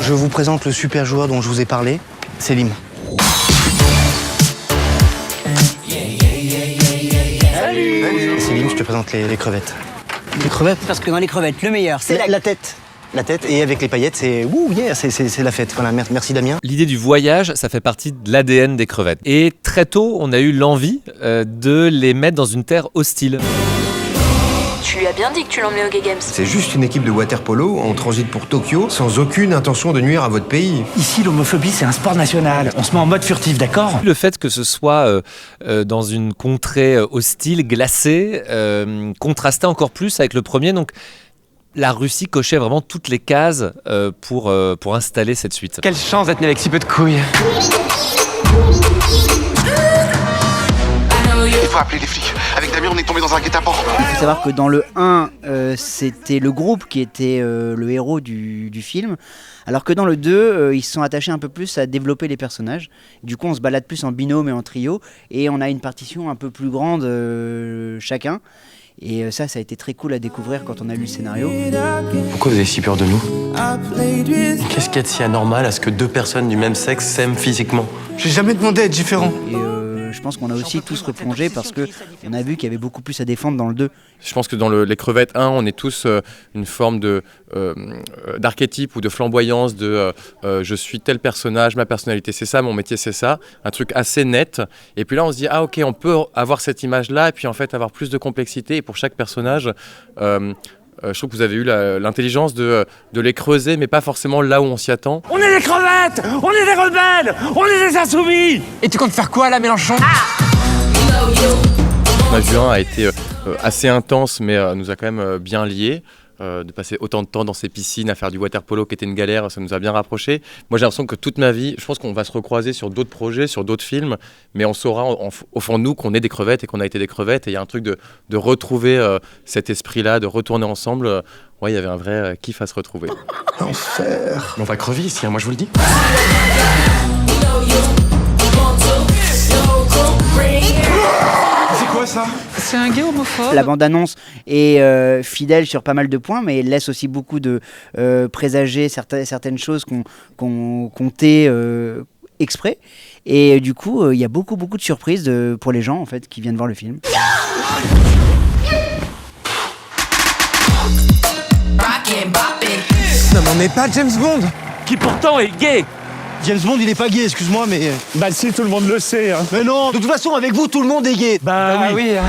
Je vous présente le super joueur dont je vous ai parlé, Selim. Salut. Selim, je te présente les crevettes. Les crevettes? Parce que dans les crevettes, le meilleur, c'est la tête. La tête, et avec les paillettes, c'est wouh, yeah, c'est la fête. Voilà, merci Damien. L'idée du voyage, ça fait partie de l'ADN des crevettes. Et très tôt, on a eu l'envie de les mettre dans une terre hostile. Tu lui as bien dit que tu l'emmenais au Gay Games. C'est juste une équipe de water-polo en transit pour Tokyo, sans aucune intention de nuire à votre pays. Ici, l'homophobie, c'est un sport national. On se met en mode furtif, d'accord? Le fait que ce soit dans une contrée hostile, glacée, contrastait encore plus avec le premier. Donc, la Russie cochait vraiment toutes les cases pour installer cette suite. Quelle chance d'être né avec si peu de couilles. Il faut appeler les flics. Avec Damien, on est tombé dans un guet-apens. Il faut savoir que dans le 1, c'était le groupe qui était le héros du film, alors que dans le 2, ils se sont attachés un peu plus à développer les personnages. Du coup, on se balade plus en binôme et en trio, et on a une partition un peu plus grande chacun. Et ça a été très cool à découvrir quand on a lu le scénario. Pourquoi vous avez si peur de nous? Qu'est-ce qu'il y a de si anormal à ce que deux personnes du même sexe s'aiment physiquement? J'ai jamais demandé à être différent. Et je pense qu'on a aussi tous replongé parce qu'on a vu qu'il y avait beaucoup plus à défendre dans le 2. Je pense que dans les crevettes 1, on est tous une forme d'archétype ou de flamboyance de je suis tel personnage, ma personnalité c'est ça, mon métier c'est ça, un truc assez net. Et puis là on se dit ah ok, on peut avoir cette image-là et puis en fait avoir plus de complexité. Et pour chaque personnage, je trouve que vous avez eu l'intelligence de les creuser, mais pas forcément là où on s'y attend. On est des crevettes! On est des rebelles! On est des insoumis! Et tu comptes faire quoi là, Mélenchon? Le tournage du 1 a été assez intense, mais nous a quand même bien liés. De passer autant de temps dans ces piscines à faire du water polo qui était une galère, ça nous a bien rapprochés. Moi j'ai l'impression que toute ma vie, je pense qu'on va se recroiser sur d'autres projets, sur d'autres films, mais on saura au fond de nous qu'on est des crevettes et qu'on a été des crevettes, et il y a un truc de retrouver cet esprit-là, de retourner ensemble. Ouais, il y avait un vrai kiff à se retrouver. L'enfer. On va crever ici, hein, moi je vous le dis. C'est un gay homophobe. La bande-annonce est fidèle sur pas mal de points, mais laisse aussi beaucoup de présager certaines choses qu'on comptait exprès. Et du coup, il y a beaucoup de surprises pour les gens en fait qui viennent voir le film. Non mais on n'est pas James Bond. Qui pourtant est gay! James Bond, il est pas gay, excuse-moi, mais... Bah si, tout le monde le sait, hein. Mais non, de toute façon, avec vous, tout le monde est gay. Bah oui. Hein.